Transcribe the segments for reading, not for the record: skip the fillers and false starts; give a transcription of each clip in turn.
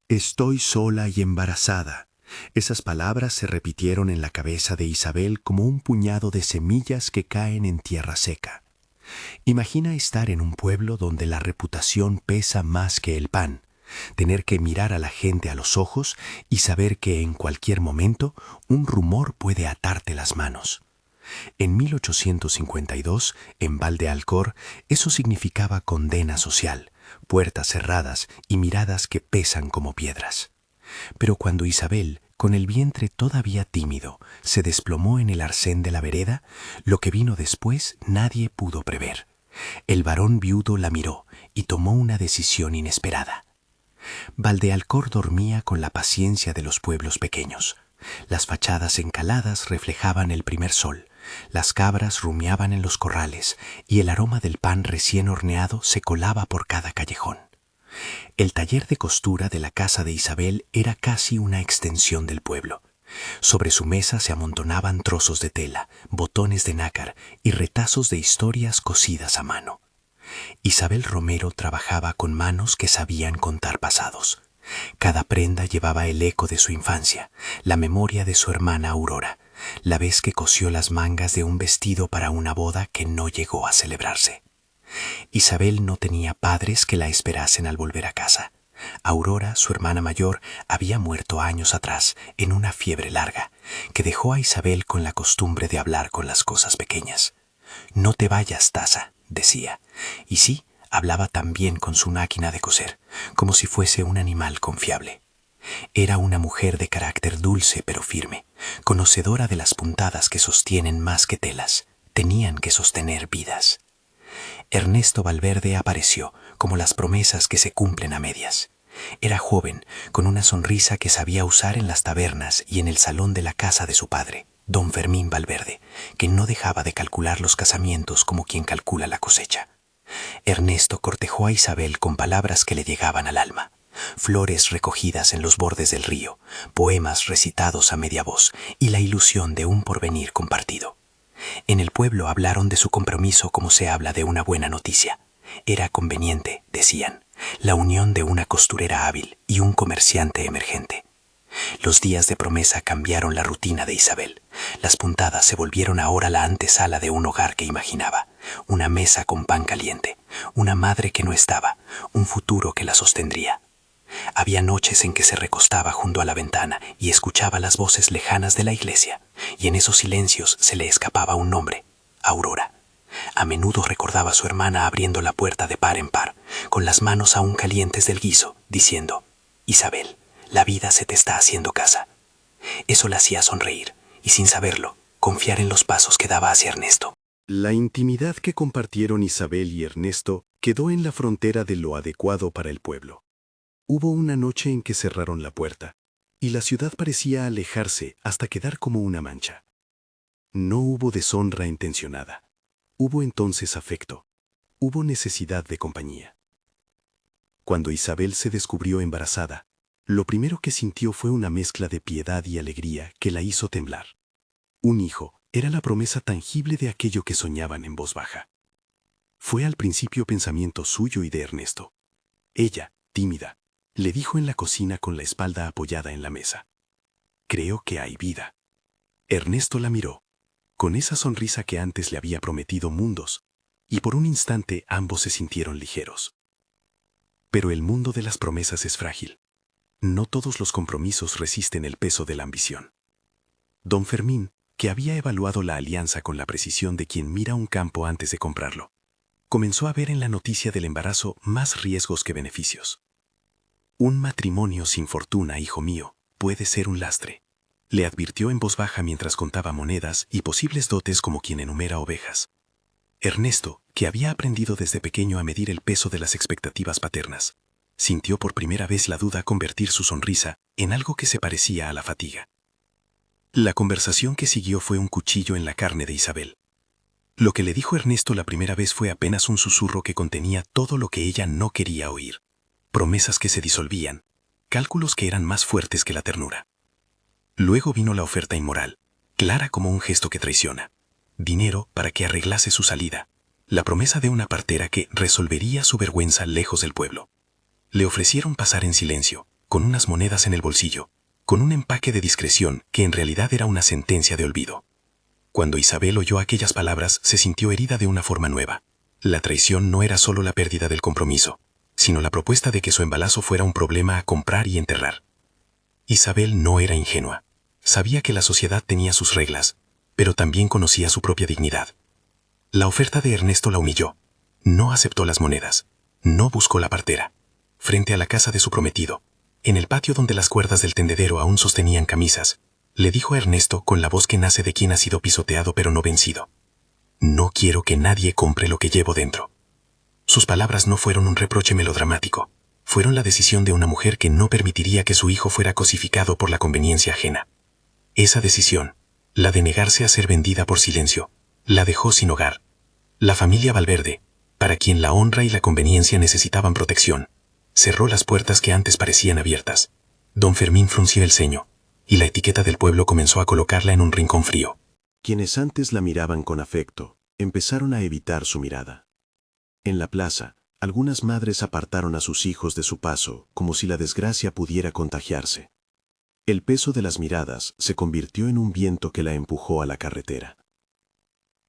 Estoy sola y embarazada. Esas palabras se repitieron en la cabeza de Isabel como un puñado de semillas que caen en tierra seca. Imagina estar en un pueblo donde la reputación pesa más que el pan, tener que mirar a la gente a los ojos y saber que en cualquier momento un rumor puede atarte las manos. En 1852, en Valdealcor, eso significaba condena social, puertas cerradas y miradas que pesan como piedras. Pero cuando Isabel, con el vientre todavía tímido, se desplomó en el arcén de la vereda, lo que vino después nadie pudo prever. El varón viudo la miró y tomó una decisión inesperada. Valdealcor dormía con la paciencia de los pueblos pequeños. Las fachadas encaladas reflejaban el primer sol, las cabras rumiaban en los corrales y el aroma del pan recién horneado se colaba por cada callejón. El taller de costura de la casa de Isabel era casi una extensión del pueblo. Sobre su mesa se amontonaban trozos de tela, botones de nácar y retazos de historias cosidas a mano. Isabel Romero trabajaba con manos que sabían contar pasados. Cada prenda llevaba el eco de su infancia, la memoria de su hermana Aurora, la vez que cosió las mangas de un vestido para una boda que no llegó a celebrarse. Isabel no tenía padres que la esperasen al volver a casa. Aurora, su hermana mayor, había muerto años atrás en una fiebre larga, que dejó a Isabel con la costumbre de hablar con las cosas pequeñas. «No te vayas, taza», decía, y sí, hablaba también con su máquina de coser, como si fuese un animal confiable. Era una mujer de carácter dulce pero firme, conocedora de las puntadas que sostienen más que telas, tenían que sostener vidas. Ernesto Valverde apareció, como las promesas que se cumplen a medias. Era joven, con una sonrisa que sabía usar en las tabernas y en el salón de la casa de su padre, don Fermín Valverde, que no dejaba de calcular los casamientos como quien calcula la cosecha. Ernesto cortejó a Isabel con palabras que le llegaban al alma, flores recogidas en los bordes del río, poemas recitados a media voz y la ilusión de un porvenir compartido. En el pueblo hablaron de su compromiso como se habla de una buena noticia. Era conveniente, decían, la unión de una costurera hábil y un comerciante emergente. Los días de promesa cambiaron la rutina de Isabel. Las puntadas se volvieron ahora la antesala de un hogar que imaginaba, una mesa con pan caliente, una madre que no estaba, un futuro que la sostendría. Había noches en que se recostaba junto a la ventana y escuchaba las voces lejanas de la iglesia, y en esos silencios se le escapaba un nombre, Aurora. A menudo recordaba a su hermana abriendo la puerta de par en par, con las manos aún calientes del guiso, diciendo, «Isabel, la vida se te está haciendo casa». Eso la hacía sonreír, y sin saberlo, confiar en los pasos que daba hacia Ernesto. La intimidad que compartieron Isabel y Ernesto quedó en la frontera de lo adecuado para el pueblo. Hubo una noche en que cerraron la puerta, y la ciudad parecía alejarse hasta quedar como una mancha. No hubo deshonra intencionada. Hubo entonces afecto. Hubo necesidad de compañía. Cuando Isabel se descubrió embarazada, lo primero que sintió fue una mezcla de piedad y alegría que la hizo temblar. Un hijo era la promesa tangible de aquello que soñaban en voz baja. Fue al principio pensamiento suyo y de Ernesto. Ella, tímida, le dijo en la cocina con la espalda apoyada en la mesa. «Creo que hay vida». Ernesto la miró, con esa sonrisa que antes le había prometido mundos, y por un instante ambos se sintieron ligeros. Pero el mundo de las promesas es frágil. No todos los compromisos resisten el peso de la ambición. Don Fermín, que había evaluado la alianza con la precisión de quien mira un campo antes de comprarlo, comenzó a ver en la noticia del embarazo más riesgos que beneficios. «Un matrimonio sin fortuna, hijo mío, puede ser un lastre», le advirtió en voz baja mientras contaba monedas y posibles dotes como quien enumera ovejas. Ernesto, que había aprendido desde pequeño a medir el peso de las expectativas paternas, sintió por primera vez la duda convertir su sonrisa en algo que se parecía a la fatiga. La conversación que siguió fue un cuchillo en la carne de Isabel. Lo que le dijo Ernesto la primera vez fue apenas un susurro que contenía todo lo que ella no quería oír. Promesas que se disolvían, cálculos que eran más fuertes que la ternura. Luego vino la oferta inmoral, clara como un gesto que traiciona. Dinero para que arreglase su salida. La promesa de una partera que resolvería su vergüenza lejos del pueblo. Le ofrecieron pasar en silencio, con unas monedas en el bolsillo, con un empaque de discreción que en realidad era una sentencia de olvido. Cuando Isabel oyó aquellas palabras, se sintió herida de una forma nueva. La traición no era solo la pérdida del compromiso, sino la propuesta de que su embarazo fuera un problema a comprar y enterrar. Isabel no era ingenua. Sabía que la sociedad tenía sus reglas, pero también conocía su propia dignidad. La oferta de Ernesto la humilló. No aceptó las monedas. No buscó la partera. Frente a la casa de su prometido, en el patio donde las cuerdas del tendedero aún sostenían camisas, le dijo a Ernesto con la voz que nace de quien ha sido pisoteado pero no vencido: «No quiero que nadie compre lo que llevo dentro». Sus palabras no fueron un reproche melodramático. Fueron la decisión de una mujer que no permitiría que su hijo fuera cosificado por la conveniencia ajena. Esa decisión, la de negarse a ser vendida por silencio, la dejó sin hogar. La familia Valverde, para quien la honra y la conveniencia necesitaban protección, cerró las puertas que antes parecían abiertas. Don Fermín frunció el ceño, y la etiqueta del pueblo comenzó a colocarla en un rincón frío. Quienes antes la miraban con afecto, empezaron a evitar su mirada. En la plaza, algunas madres apartaron a sus hijos de su paso, como si la desgracia pudiera contagiarse. El peso de las miradas se convirtió en un viento que la empujó a la carretera.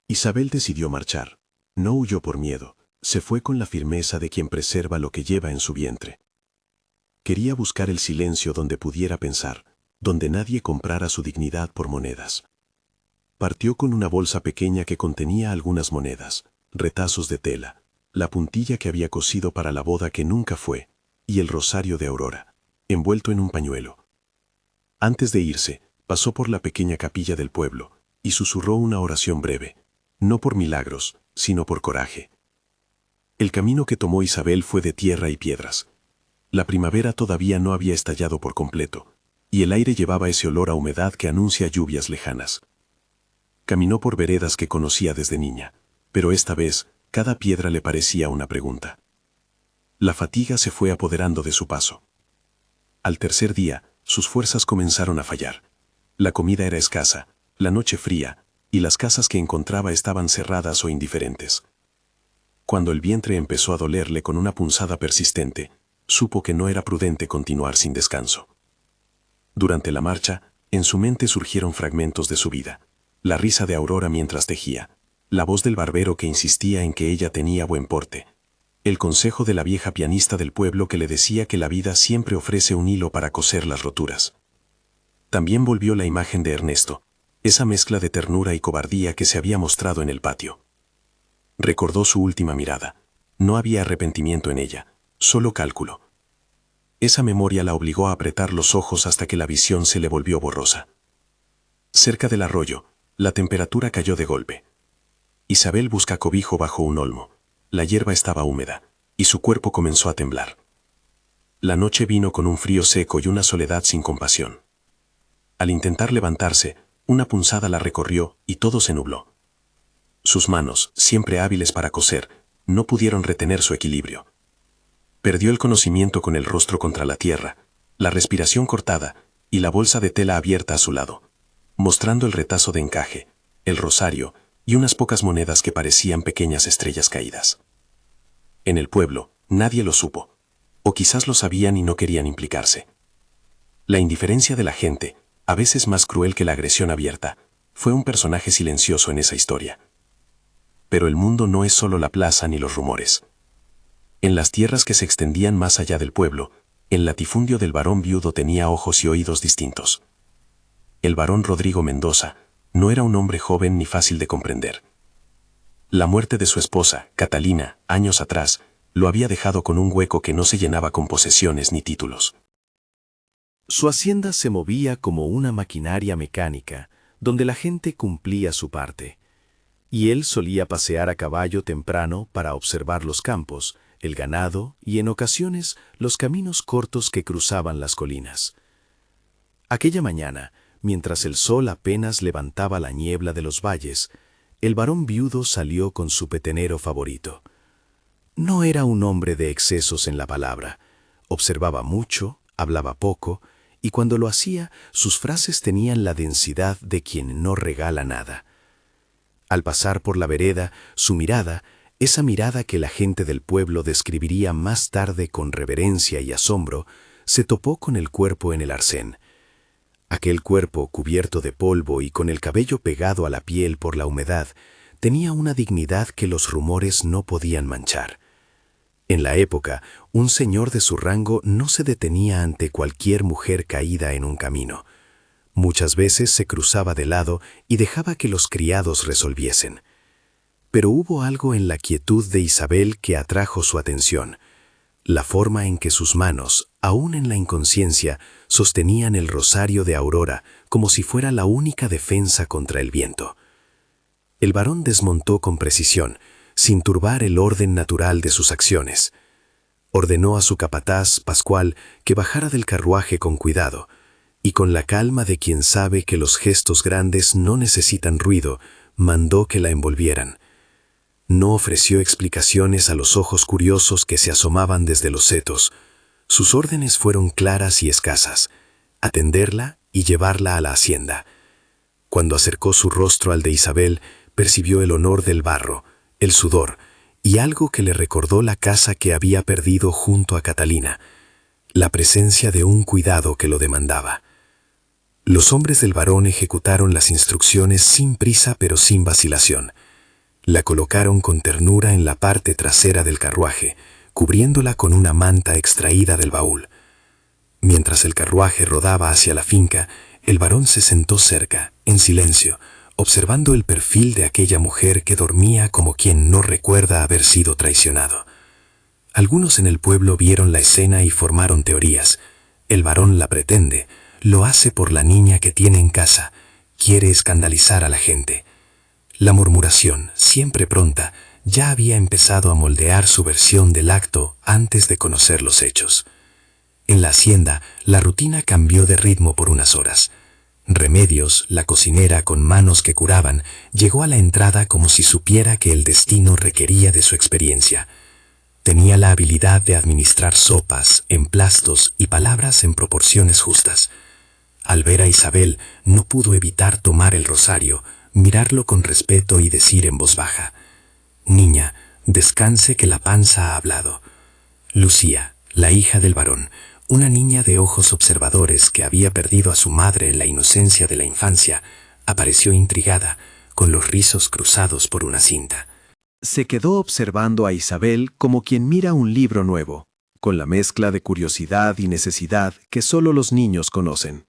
Isabel decidió marchar. No huyó por miedo, se fue con la firmeza de quien preserva lo que lleva en su vientre. Quería buscar el silencio donde pudiera pensar, donde nadie comprara su dignidad por monedas. Partió con una bolsa pequeña que contenía algunas monedas, retazos de tela, la puntilla que había cosido para la boda que nunca fue, y el rosario de Aurora, envuelto en un pañuelo. Antes de irse, pasó por la pequeña capilla del pueblo, y susurró una oración breve, no por milagros, sino por coraje. El camino que tomó Isabel fue de tierra y piedras. La primavera todavía no había estallado por completo, y el aire llevaba ese olor a humedad que anuncia lluvias lejanas. Caminó por veredas que conocía desde niña, pero esta vez, cada piedra le parecía una pregunta. La fatiga se fue apoderando de su paso. Al tercer día, sus fuerzas comenzaron a fallar. La comida era escasa, la noche fría, y las casas que encontraba estaban cerradas o indiferentes. Cuando el vientre empezó a dolerle con una punzada persistente, supo que no era prudente continuar sin descanso. Durante la marcha, en su mente surgieron fragmentos de su vida. La risa de Aurora mientras tejía, la voz del barbero que insistía en que ella tenía buen porte, el consejo de la vieja pianista del pueblo que le decía que la vida siempre ofrece un hilo para coser las roturas. También volvió la imagen de Ernesto, esa mezcla de ternura y cobardía que se había mostrado en el patio. Recordó su última mirada. No había arrepentimiento en ella, solo cálculo. Esa memoria la obligó a apretar los ojos hasta que la visión se le volvió borrosa. Cerca del arroyo, la temperatura cayó de golpe. Isabel busca cobijo bajo un olmo. La hierba estaba húmeda, y su cuerpo comenzó a temblar. La noche vino con un frío seco y una soledad sin compasión. Al intentar levantarse, una punzada la recorrió y todo se nubló. Sus manos, siempre hábiles para coser, no pudieron retener su equilibrio. Perdió el conocimiento con el rostro contra la tierra, la respiración cortada y la bolsa de tela abierta a su lado, mostrando el retazo de encaje, el rosario y unas pocas monedas que parecían pequeñas estrellas caídas. En el pueblo, nadie lo supo, o quizás lo sabían y no querían implicarse. La indiferencia de la gente, a veces más cruel que la agresión abierta, fue un personaje silencioso en esa historia. Pero el mundo no es solo la plaza ni los rumores. En las tierras que se extendían más allá del pueblo, el latifundio del barón viudo tenía ojos y oídos distintos. El barón Rodrigo Mendoza no era un hombre joven ni fácil de comprender. La muerte de su esposa, Catalina, años atrás, lo había dejado con un hueco que no se llenaba con posesiones ni títulos. Su hacienda se movía como una maquinaria mecánica, donde la gente cumplía su parte. Y él solía pasear a caballo temprano para observar los campos, el ganado y en ocasiones los caminos cortos que cruzaban las colinas. Aquella mañana, mientras el sol apenas levantaba la niebla de los valles, el varón viudo salió con su petenero favorito. No era un hombre de excesos en la palabra. Observaba mucho, hablaba poco, y cuando lo hacía, sus frases tenían la densidad de quien no regala nada. Al pasar por la vereda, su mirada, esa mirada que la gente del pueblo describiría más tarde con reverencia y asombro, se topó con el cuerpo en el arcén. Aquel cuerpo, cubierto de polvo y con el cabello pegado a la piel por la humedad, tenía una dignidad que los rumores no podían manchar. En la época, un señor de su rango no se detenía ante cualquier mujer caída en un camino. Muchas veces se cruzaba de lado y dejaba que los criados resolviesen. Pero hubo algo en la quietud de Isabel que atrajo su atención: la forma en que sus manos, aún en la inconsciencia, sostenían el rosario de Aurora como si fuera la única defensa contra el viento. El varón desmontó con precisión, sin turbar el orden natural de sus acciones. Ordenó a su capataz, Pascual, que bajara del carruaje con cuidado, y con la calma de quien sabe que los gestos grandes no necesitan ruido, mandó que la envolvieran. No ofreció explicaciones a los ojos curiosos que se asomaban desde los setos. Sus órdenes fueron claras y escasas: atenderla y llevarla a la hacienda. Cuando acercó su rostro al de Isabel, percibió el olor del barro, el sudor y algo que le recordó la casa que había perdido junto a Catalina, la presencia de un cuidado que lo demandaba. Los hombres del varón ejecutaron las instrucciones sin prisa pero sin vacilación. La colocaron con ternura en la parte trasera del carruaje, cubriéndola con una manta extraída del baúl. Mientras el carruaje rodaba hacia la finca, el varón se sentó cerca, en silencio, observando el perfil de aquella mujer que dormía como quien no recuerda haber sido traicionado. Algunos en el pueblo vieron la escena y formaron teorías. El varón la pretende, lo hace por la niña que tiene en casa, quiere escandalizar a la gente. La murmuración, siempre pronta, ya había empezado a moldear su versión del acto antes de conocer los hechos. En la hacienda, la rutina cambió de ritmo por unas horas. Remedios, la cocinera con manos que curaban, llegó a la entrada como si supiera que el destino requería de su experiencia. Tenía la habilidad de administrar sopas, emplastos y palabras en proporciones justas. Al ver a Isabel, no pudo evitar tomar el rosario, mirarlo con respeto y decir en voz baja: «Niña, descanse que la panza ha hablado». Lucía, la hija del varón, una niña de ojos observadores que había perdido a su madre en la inocencia de la infancia, apareció intrigada, con los rizos cruzados por una cinta. Se quedó observando a Isabel como quien mira un libro nuevo, con la mezcla de curiosidad y necesidad que solo los niños conocen.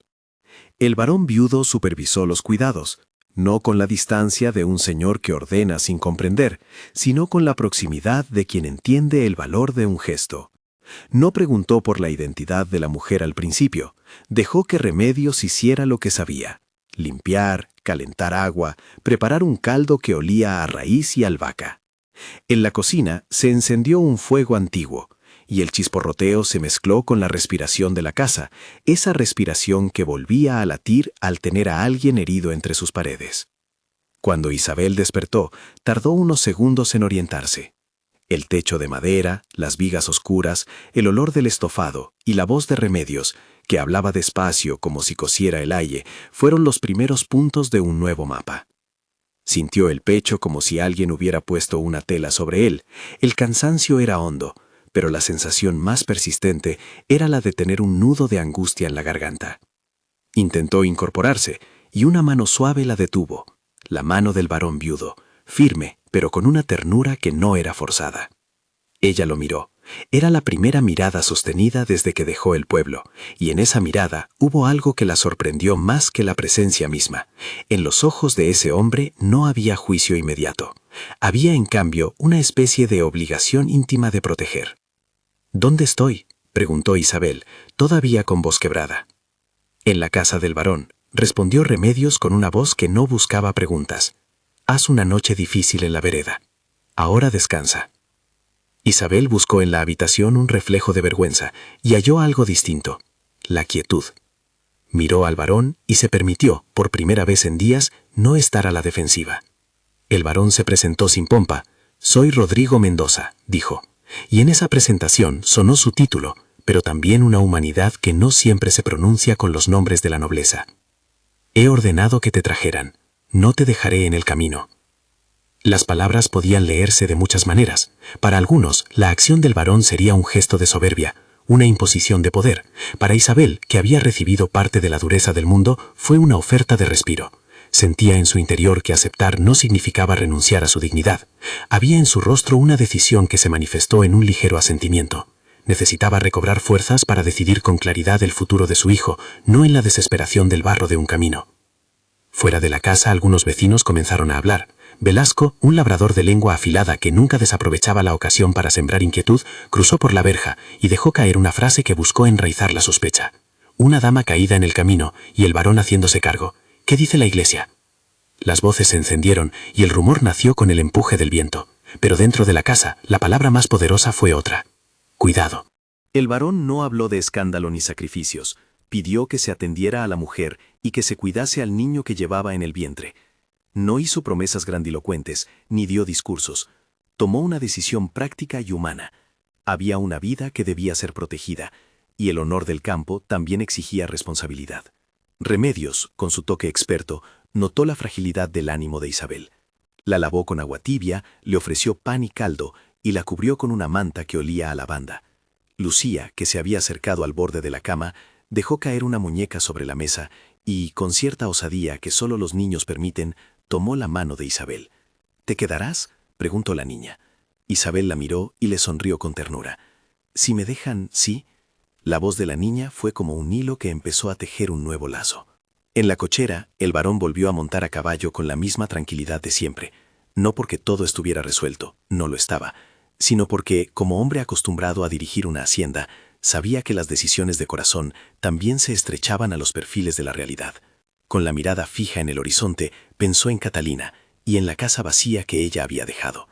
El varón viudo supervisó los cuidados, no con la distancia de un señor que ordena sin comprender, sino con la proximidad de quien entiende el valor de un gesto. No preguntó por la identidad de la mujer al principio, dejó que Remedios hiciera lo que sabía: limpiar, calentar agua, preparar un caldo que olía a raíz y albahaca. En la cocina se encendió un fuego antiguo, y el chisporroteo se mezcló con la respiración de la casa, esa respiración que volvía a latir al tener a alguien herido entre sus paredes. Cuando Isabel despertó, tardó unos segundos en orientarse. El techo de madera, las vigas oscuras, el olor del estofado y la voz de Remedios, que hablaba despacio como si cosiera el aire, fueron los primeros puntos de un nuevo mapa. Sintió el pecho como si alguien hubiera puesto una tela sobre él. El cansancio era hondo, pero la sensación más persistente era la de tener un nudo de angustia en la garganta. Intentó incorporarse, y una mano suave la detuvo, la mano del varón viudo, firme, pero con una ternura que no era forzada. Ella lo miró. Era la primera mirada sostenida desde que dejó el pueblo, y en esa mirada hubo algo que la sorprendió más que la presencia misma. En los ojos de ese hombre no había juicio inmediato. Había, en cambio, una especie de obligación íntima de proteger. «¿Dónde estoy?», preguntó Isabel, todavía con voz quebrada. «En la casa del varón», respondió Remedios con una voz que no buscaba preguntas. «Haz una noche difícil en la vereda. Ahora descansa». Isabel buscó en la habitación un reflejo de vergüenza y halló algo distinto: la quietud. Miró al varón y se permitió, por primera vez en días, no estar a la defensiva. El varón se presentó sin pompa. «Soy Rodrigo Mendoza», dijo, y en esa presentación sonó su título, pero también una humanidad que no siempre se pronuncia con los nombres de la nobleza. «He ordenado que te trajeran. No te dejaré en el camino». Las palabras podían leerse de muchas maneras. Para algunos, la acción del varón sería un gesto de soberbia, una imposición de poder. Para Isabel, que había recibido parte de la dureza del mundo, fue una oferta de respiro. Sentía en su interior que aceptar no significaba renunciar a su dignidad. Había en su rostro una decisión que se manifestó en un ligero asentimiento. Necesitaba recobrar fuerzas para decidir con claridad el futuro de su hijo, no en la desesperación del barro de un camino. Fuera de la casa, algunos vecinos comenzaron a hablar. Velasco, un labrador de lengua afilada que nunca desaprovechaba la ocasión para sembrar inquietud, cruzó por la verja y dejó caer una frase que buscó enraizar la sospecha. Una dama caída en el camino y el varón haciéndose cargo. ¿Qué dice la iglesia? Las voces se encendieron y el rumor nació con el empuje del viento. Pero dentro de la casa, la palabra más poderosa fue otra. Cuidado. El varón no habló de escándalo ni sacrificios. Pidió que se atendiera a la mujer y que se cuidase al niño que llevaba en el vientre. No hizo promesas grandilocuentes, ni dio discursos. Tomó una decisión práctica y humana. Había una vida que debía ser protegida, y el honor del campo también exigía responsabilidad. Remedios, con su toque experto, notó la fragilidad del ánimo de Isabel. La lavó con agua tibia, le ofreció pan y caldo, y la cubrió con una manta que olía a lavanda. Lucía, que se había acercado al borde de la cama, dejó caer una muñeca sobre la mesa y, con cierta osadía que solo los niños permiten, tomó la mano de Isabel. ¿Te quedarás?, preguntó la niña. Isabel la miró y le sonrió con ternura. «Si me dejan, sí». La voz de la niña fue como un hilo que empezó a tejer un nuevo lazo. En la cochera, el varón volvió a montar a caballo con la misma tranquilidad de siempre. No porque todo estuviera resuelto, no lo estaba, sino porque, como hombre acostumbrado a dirigir una hacienda, sabía que las decisiones de corazón también se estrechaban a los perfiles de la realidad. Con la mirada fija en el horizonte, pensó en Catalina y en la casa vacía que ella había dejado.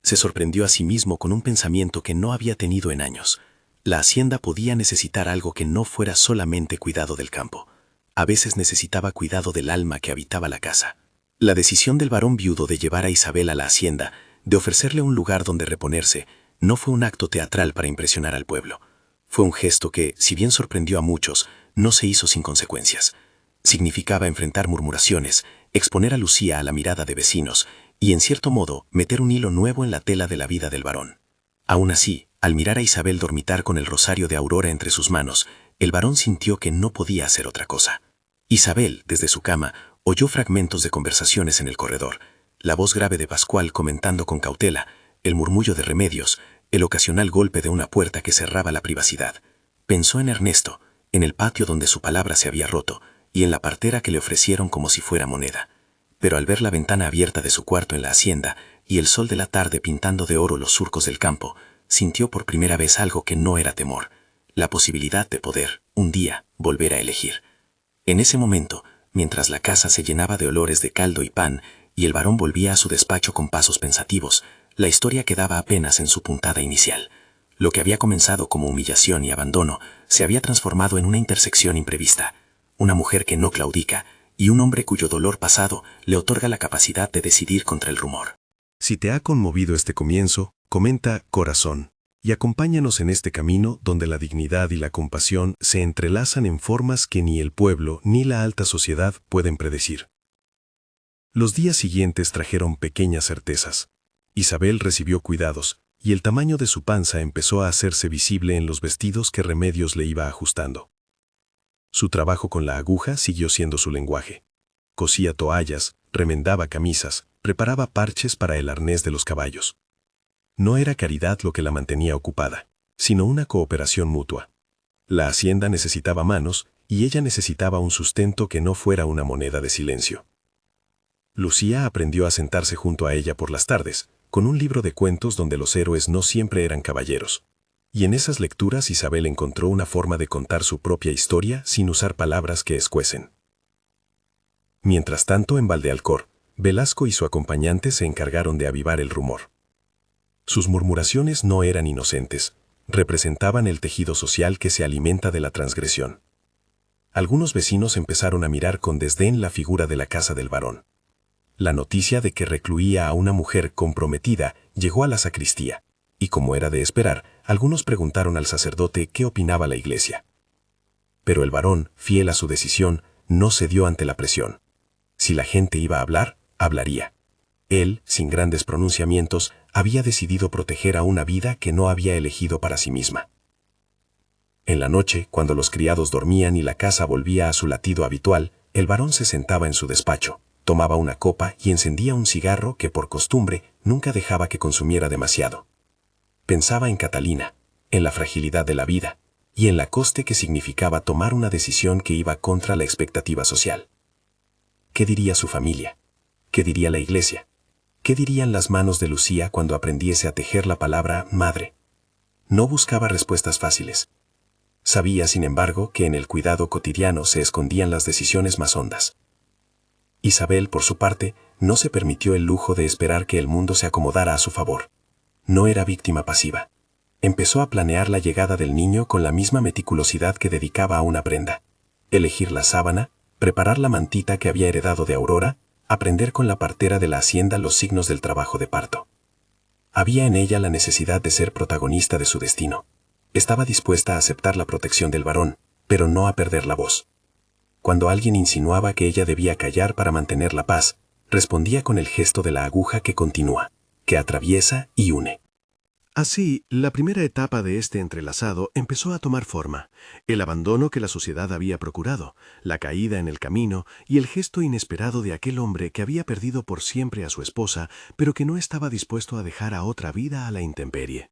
Se sorprendió a sí mismo con un pensamiento que no había tenido en años. La hacienda podía necesitar algo que no fuera solamente cuidado del campo. A veces necesitaba cuidado del alma que habitaba la casa. La decisión del varón viudo de llevar a Isabel a la hacienda, de ofrecerle un lugar donde reponerse, no fue un acto teatral para impresionar al pueblo. Fue un gesto que, si bien sorprendió a muchos, no se hizo sin consecuencias. Significaba enfrentar murmuraciones, exponer a Lucía a la mirada de vecinos y, en cierto modo, meter un hilo nuevo en la tela de la vida del varón. Aún así, al mirar a Isabel dormitar con el rosario de Aurora entre sus manos, el varón sintió que no podía hacer otra cosa. Isabel, desde su cama, oyó fragmentos de conversaciones en el corredor, la voz grave de Pascual comentando con cautela, el murmullo de Remedios, el ocasional golpe de una puerta que cerraba la privacidad. Pensó en Ernesto, en el patio donde su palabra se había roto, y en la partera que le ofrecieron como si fuera moneda. Pero al ver la ventana abierta de su cuarto en la hacienda y el sol de la tarde pintando de oro los surcos del campo, sintió por primera vez algo que no era temor, la posibilidad de poder, un día, volver a elegir. En ese momento, mientras la casa se llenaba de olores de caldo y pan, y el varón volvía a su despacho con pasos pensativos, la historia quedaba apenas en su puntada inicial. Lo que había comenzado como humillación y abandono se había transformado en una intersección imprevista. Una mujer que no claudica y un hombre cuyo dolor pasado le otorga la capacidad de decidir contra el rumor. Si te ha conmovido este comienzo, comenta corazón y acompáñanos en este camino donde la dignidad y la compasión se entrelazan en formas que ni el pueblo ni la alta sociedad pueden predecir. Los días siguientes trajeron pequeñas certezas. Isabel recibió cuidados y el tamaño de su panza empezó a hacerse visible en los vestidos que Remedios le iba ajustando. Su trabajo con la aguja siguió siendo su lenguaje. Cosía toallas, remendaba camisas, preparaba parches para el arnés de los caballos. No era caridad lo que la mantenía ocupada, sino una cooperación mutua. La hacienda necesitaba manos y ella necesitaba un sustento que no fuera una moneda de silencio. Lucía aprendió a sentarse junto a ella por las tardes, con un libro de cuentos donde los héroes no siempre eran caballeros. Y en esas lecturas Isabel encontró una forma de contar su propia historia sin usar palabras que escuecen. Mientras tanto, en Valdealcor, Velasco y su acompañante se encargaron de avivar el rumor. Sus murmuraciones no eran inocentes, representaban el tejido social que se alimenta de la transgresión. Algunos vecinos empezaron a mirar con desdén la figura de la casa del varón. La noticia de que recluía a una mujer comprometida llegó a la sacristía, y como era de esperar, algunos preguntaron al sacerdote qué opinaba la iglesia. Pero el varón, fiel a su decisión, no cedió ante la presión. Si la gente iba a hablar, hablaría. Él, sin grandes pronunciamientos, había decidido proteger a una vida que no había elegido para sí misma. En la noche, cuando los criados dormían y la casa volvía a su latido habitual, el varón se sentaba en su despacho, tomaba una copa y encendía un cigarro que por costumbre nunca dejaba que consumiera demasiado. Pensaba en Catalina, en la fragilidad de la vida, y en la coste que significaba tomar una decisión que iba contra la expectativa social. ¿Qué diría su familia? ¿Qué diría la iglesia? ¿Qué dirían las manos de Lucía cuando aprendiese a tejer la palabra madre? No buscaba respuestas fáciles. Sabía, sin embargo, que en el cuidado cotidiano se escondían las decisiones más hondas. Isabel, por su parte, no se permitió el lujo de esperar que el mundo se acomodara a su favor. No era víctima pasiva. Empezó a planear la llegada del niño con la misma meticulosidad que dedicaba a una prenda. Elegir la sábana, preparar la mantita que había heredado de Aurora, aprender con la partera de la hacienda los signos del trabajo de parto. Había en ella la necesidad de ser protagonista de su destino. Estaba dispuesta a aceptar la protección del varón, pero no a perder la voz. Cuando alguien insinuaba que ella debía callar para mantener la paz, respondía con el gesto de la aguja que continúa, que atraviesa y une. Así, la primera etapa de este entrelazado empezó a tomar forma: el abandono que la sociedad había procurado, la caída en el camino y el gesto inesperado de aquel hombre que había perdido por siempre a su esposa, pero que no estaba dispuesto a dejar a otra vida a la intemperie.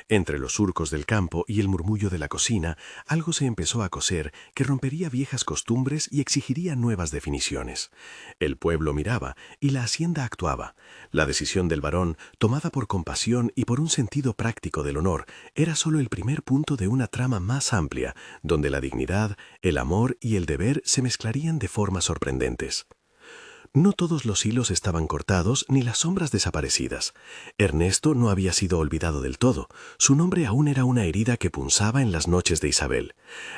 Entre los surcos del campo y el murmullo de la cocina, algo se empezó a coser que rompería viejas costumbres y exigiría nuevas definiciones. El pueblo miraba y la hacienda actuaba. La decisión del varón, tomada por compasión y por un sentido práctico del honor, era solo el primer punto de una trama más amplia, donde la dignidad, el amor y el deber se mezclarían de formas sorprendentes. No todos los hilos estaban cortados ni las sombras desaparecidas. Ernesto no había sido olvidado del todo. Su nombre aún era una herida que punzaba en las noches de Isabel.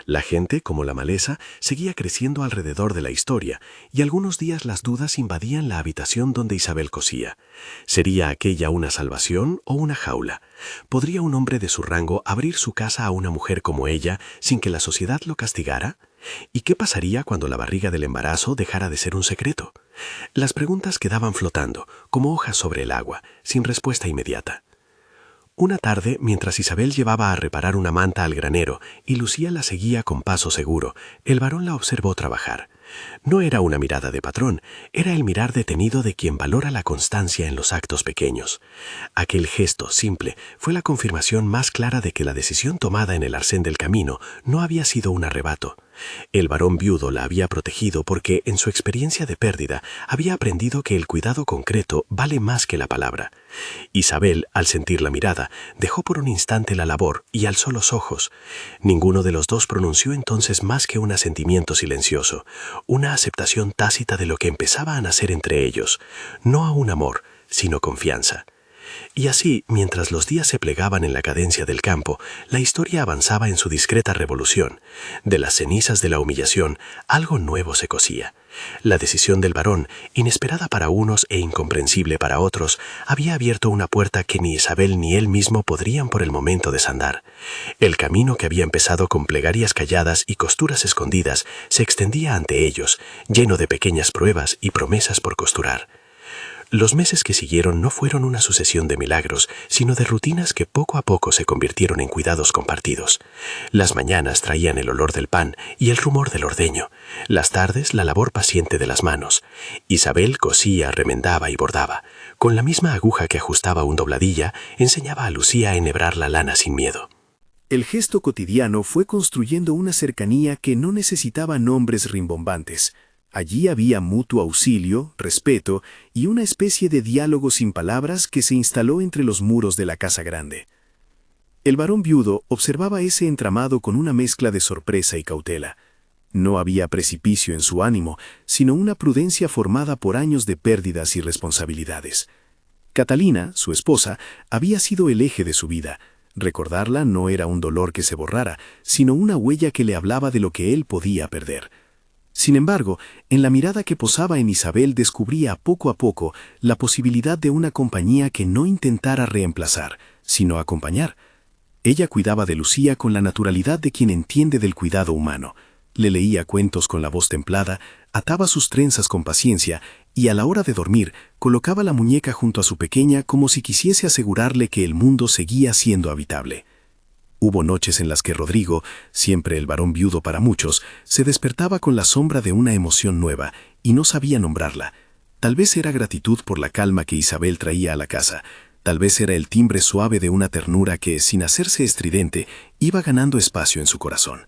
La gente, como la maleza, seguía creciendo alrededor de la historia, y algunos días las dudas invadían la habitación donde Isabel cosía. ¿Sería aquella una salvación o una jaula? ¿Podría un hombre de su rango abrir su casa a una mujer como ella sin que la sociedad lo castigara? ¿Y qué pasaría cuando la barriga del embarazo dejara de ser un secreto? Las preguntas quedaban flotando, como hojas sobre el agua, sin respuesta inmediata. Una tarde, mientras Isabel llevaba a reparar una manta al granero y Lucía la seguía con paso seguro, el varón la observó trabajar. No era una mirada de patrón, era el mirar detenido de quien valora la constancia en los actos pequeños. Aquel gesto simple fue la confirmación más clara de que la decisión tomada en el arcén del camino no había sido un arrebato. El varón viudo la había protegido porque, en su experiencia de pérdida, había aprendido que el cuidado concreto vale más que la palabra. Isabel, al sentir la mirada, dejó por un instante la labor y alzó los ojos. Ninguno de los dos pronunció entonces más que un asentimiento silencioso, una aceptación tácita de lo que empezaba a nacer entre ellos, no a un amor, sino confianza. Y así, mientras los días se plegaban en la cadencia del campo, la historia avanzaba en su discreta revolución. De las cenizas de la humillación, algo nuevo se cosía. La decisión del varón, inesperada para unos e incomprensible para otros, había abierto una puerta que ni Isabel ni él mismo podrían por el momento desandar. El camino que había empezado con plegarias calladas y costuras escondidas se extendía ante ellos, lleno de pequeñas pruebas y promesas por costurar. Los meses que siguieron no fueron una sucesión de milagros, sino de rutinas que poco a poco se convirtieron en cuidados compartidos. Las mañanas traían el olor del pan y el rumor del ordeño. Las tardes, la labor paciente de las manos. Isabel cosía, remendaba y bordaba. Con la misma aguja que ajustaba un dobladilla, enseñaba a Lucía a enhebrar la lana sin miedo. El gesto cotidiano fue construyendo una cercanía que no necesitaba nombres rimbombantes. Allí había mutuo auxilio, respeto y una especie de diálogo sin palabras que se instaló entre los muros de la casa grande. El varón viudo observaba ese entramado con una mezcla de sorpresa y cautela. No había precipicio en su ánimo, sino una prudencia formada por años de pérdidas y responsabilidades. Catalina, su esposa, había sido el eje de su vida. Recordarla no era un dolor que se borrara, sino una huella que le hablaba de lo que él podía perder. Sin embargo, en la mirada que posaba en Isabel descubría poco a poco la posibilidad de una compañía que no intentara reemplazar, sino acompañar. Ella cuidaba de Lucía con la naturalidad de quien entiende del cuidado humano. Le leía cuentos con la voz templada, ataba sus trenzas con paciencia y a la hora de dormir colocaba la muñeca junto a su pequeña como si quisiese asegurarle que el mundo seguía siendo habitable. Hubo noches en las que Rodrigo, siempre el varón viudo para muchos, se despertaba con la sombra de una emoción nueva y no sabía nombrarla. Tal vez era gratitud por la calma que Isabel traía a la casa. Tal vez era el timbre suave de una ternura que, sin hacerse estridente, iba ganando espacio en su corazón.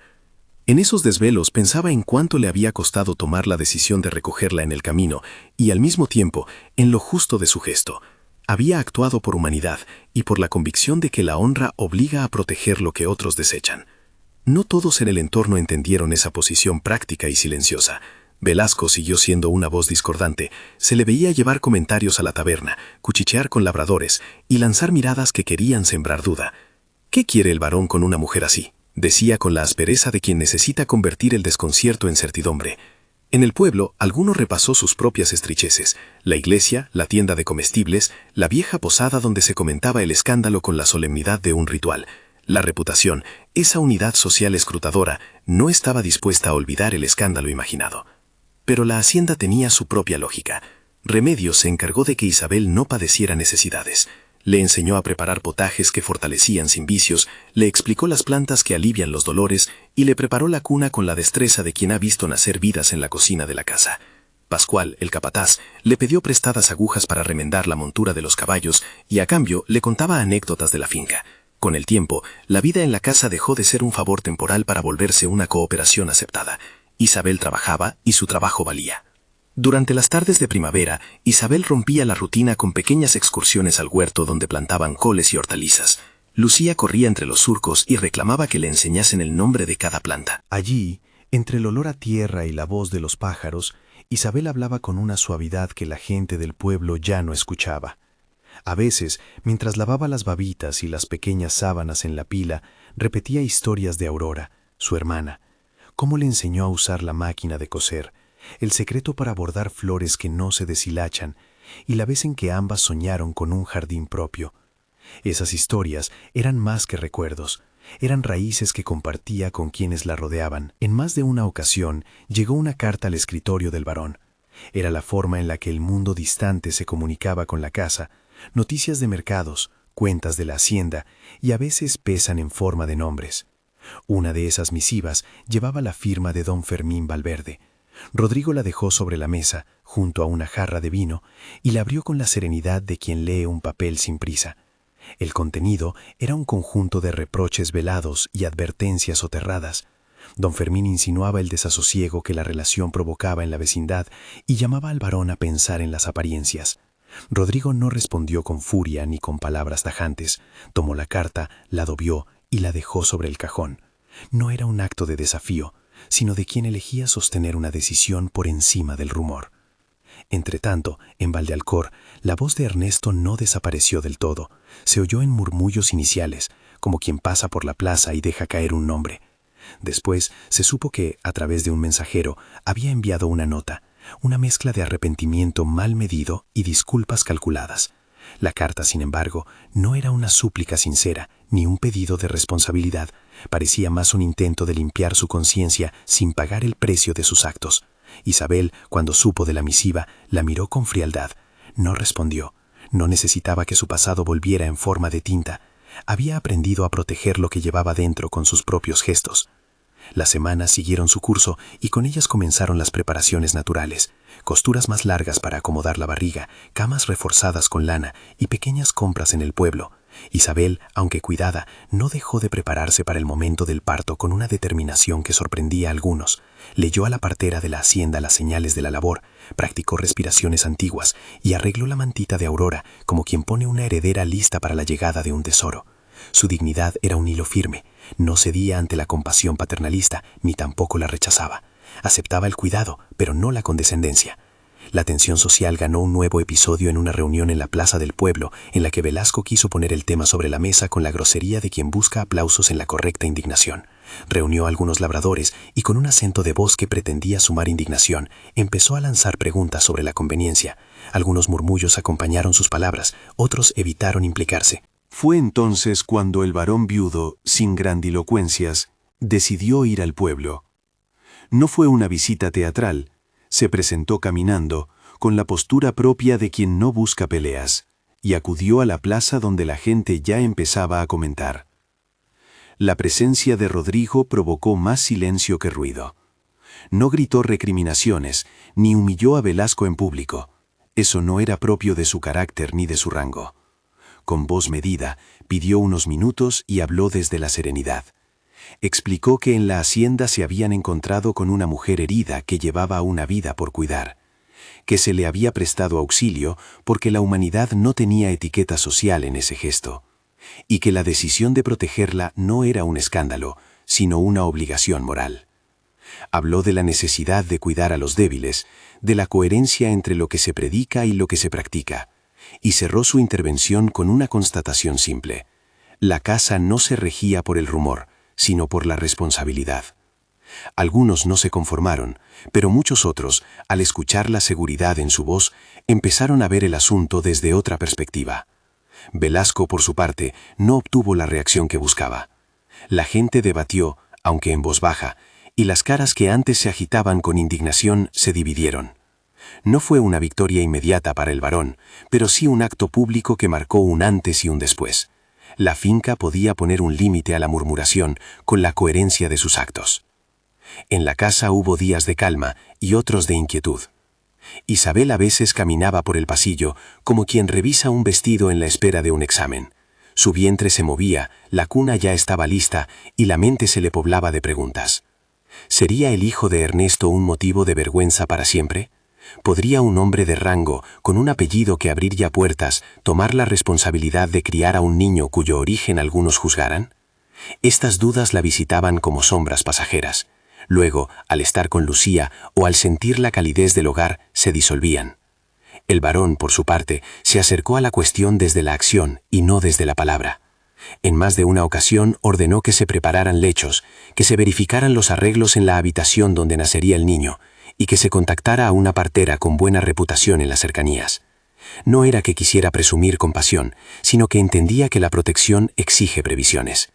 En esos desvelos pensaba en cuánto le había costado tomar la decisión de recogerla en el camino y, al mismo tiempo, en lo justo de su gesto. Había actuado por humanidad y por la convicción de que la honra obliga a proteger lo que otros desechan. No todos en el entorno entendieron esa posición práctica y silenciosa. Velasco siguió siendo una voz discordante. Se le veía llevar comentarios a la taberna, cuchichear con labradores y lanzar miradas que querían sembrar duda. ¿Qué quiere el varón con una mujer así?, decía con la aspereza de quien necesita convertir el desconcierto en certidumbre. En el pueblo, alguno repasó sus propias estrecheces: la iglesia, la tienda de comestibles, la vieja posada donde se comentaba el escándalo con la solemnidad de un ritual. La reputación, esa unidad social escrutadora, no estaba dispuesta a olvidar el escándalo imaginado. Pero la hacienda tenía su propia lógica. Remedios se encargó de que Isabel no padeciera necesidades. Le enseñó a preparar potajes que fortalecían sin vicios, le explicó las plantas que alivian los dolores y le preparó la cuna con la destreza de quien ha visto nacer vidas en la cocina de la casa. Pascual, el capataz, le pidió prestadas agujas para remendar la montura de los caballos y a cambio le contaba anécdotas de la finca. Con el tiempo, la vida en la casa dejó de ser un favor temporal para volverse una cooperación aceptada. Isabel trabajaba y su trabajo valía. Durante las tardes de primavera, Isabel rompía la rutina con pequeñas excursiones al huerto donde plantaban coles y hortalizas. Lucía corría entre los surcos y reclamaba que le enseñasen el nombre de cada planta. Allí, entre el olor a tierra y la voz de los pájaros, Isabel hablaba con una suavidad que la gente del pueblo ya no escuchaba. A veces, mientras lavaba las babitas y las pequeñas sábanas en la pila, repetía historias de Aurora, su hermana, cómo le enseñó a usar la máquina de coser, el secreto para bordar flores que no se deshilachan, y la vez en que ambas soñaron con un jardín propio. Esas historias eran más que recuerdos, eran raíces que compartía con quienes la rodeaban. En más de una ocasión llegó una carta al escritorio del varón. Era la forma en la que el mundo distante se comunicaba con la casa, noticias de mercados, cuentas de la hacienda, y a veces pesan en forma de nombres. Una de esas misivas llevaba la firma de don Fermín Valverde. Rodrigo la dejó sobre la mesa, junto a una jarra de vino, y la abrió con la serenidad de quien lee un papel sin prisa. El contenido era un conjunto de reproches velados y advertencias soterradas. Don Fermín insinuaba el desasosiego que la relación provocaba en la vecindad y llamaba al varón a pensar en las apariencias. Rodrigo no respondió con furia ni con palabras tajantes. Tomó la carta, la dobió y la dejó sobre el cajón. No era un acto de desafío, sino de quien elegía sostener una decisión por encima del rumor. Entretanto, en Valdealcor, la voz de Ernesto no desapareció del todo. Se oyó en murmullos iniciales, como quien pasa por la plaza y deja caer un nombre. Después se supo que, a través de un mensajero, había enviado una nota, una mezcla de arrepentimiento mal medido y disculpas calculadas. La carta, sin embargo, no era una súplica sincera, ni un pedido de responsabilidad. Parecía más un intento de limpiar su conciencia sin pagar el precio de sus actos. Isabel, cuando supo de la misiva, la miró con frialdad. No respondió. No necesitaba que su pasado volviera en forma de tinta. Había aprendido a proteger lo que llevaba dentro con sus propios gestos. Las semanas siguieron su curso y con ellas comenzaron las preparaciones naturales. Costuras más largas para acomodar la barriga, camas reforzadas con lana y pequeñas compras en el pueblo. Isabel, aunque cuidada, no dejó de prepararse para el momento del parto con una determinación que sorprendía a algunos. Leyó a la partera de la hacienda las señales de la labor, practicó respiraciones antiguas y arregló la mantita de Aurora como quien pone una heredera lista para la llegada de un tesoro. Su dignidad era un hilo firme, no cedía ante la compasión paternalista ni tampoco la rechazaba. Aceptaba el cuidado, pero no la condescendencia. La tensión social ganó un nuevo episodio en una reunión en la plaza del pueblo, en la que Velasco quiso poner el tema sobre la mesa con la grosería de quien busca aplausos en la correcta indignación. Reunió a algunos labradores y con un acento de voz que pretendía sumar indignación, empezó a lanzar preguntas sobre la conveniencia. Algunos murmullos acompañaron sus palabras, otros evitaron implicarse. Fue entonces cuando el varón viudo, sin grandilocuencias, decidió ir al pueblo. No fue una visita teatral. Se presentó caminando, con la postura propia de quien no busca peleas, y acudió a la plaza donde la gente ya empezaba a comentar. La presencia de Rodrigo provocó más silencio que ruido. No gritó recriminaciones, ni humilló a Velasco en público. Eso no era propio de su carácter ni de su rango. Con voz medida, pidió unos minutos y habló desde la serenidad. Explicó que en la hacienda se habían encontrado con una mujer herida que llevaba una vida por cuidar, que se le había prestado auxilio porque la humanidad no tenía etiqueta social en ese gesto, y que la decisión de protegerla no era un escándalo, sino una obligación moral. Habló de la necesidad de cuidar a los débiles, de la coherencia entre lo que se predica y lo que se practica, y cerró su intervención con una constatación simple. La casa no se regía por el rumor, sino por la responsabilidad. Algunos no se conformaron, pero muchos otros, al escuchar la seguridad en su voz, empezaron a ver el asunto desde otra perspectiva. Velasco, por su parte, no obtuvo la reacción que buscaba. La gente debatió, aunque en voz baja, y las caras que antes se agitaban con indignación se dividieron. No fue una victoria inmediata para el varón, pero sí un acto público que marcó un antes y un después. La finca podía poner un límite a la murmuración con la coherencia de sus actos. En la casa hubo días de calma y otros de inquietud. Isabel a veces caminaba por el pasillo como quien revisa un vestido en la espera de un examen. Su vientre se movía, la cuna ya estaba lista y la mente se le poblaba de preguntas. ¿Sería el hijo de Ernesto un motivo de vergüenza para siempre? ¿Podría un hombre de rango, con un apellido que abrir ya puertas, tomar la responsabilidad de criar a un niño cuyo origen algunos juzgaran? Estas dudas la visitaban como sombras pasajeras. Luego, al estar con Lucía o al sentir la calidez del hogar, se disolvían. El varón, por su parte, se acercó a la cuestión desde la acción y no desde la palabra. En más de una ocasión ordenó que se prepararan lechos, que se verificaran los arreglos en la habitación donde nacería el niño, y que se contactara a una partera con buena reputación en las cercanías. No era que quisiera presumir compasión, sino que entendía que la protección exige previsiones.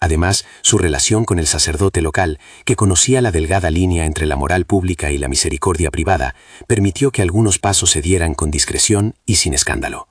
Además, su relación con el sacerdote local, que conocía la delgada línea entre la moral pública y la misericordia privada, permitió que algunos pasos se dieran con discreción y sin escándalo.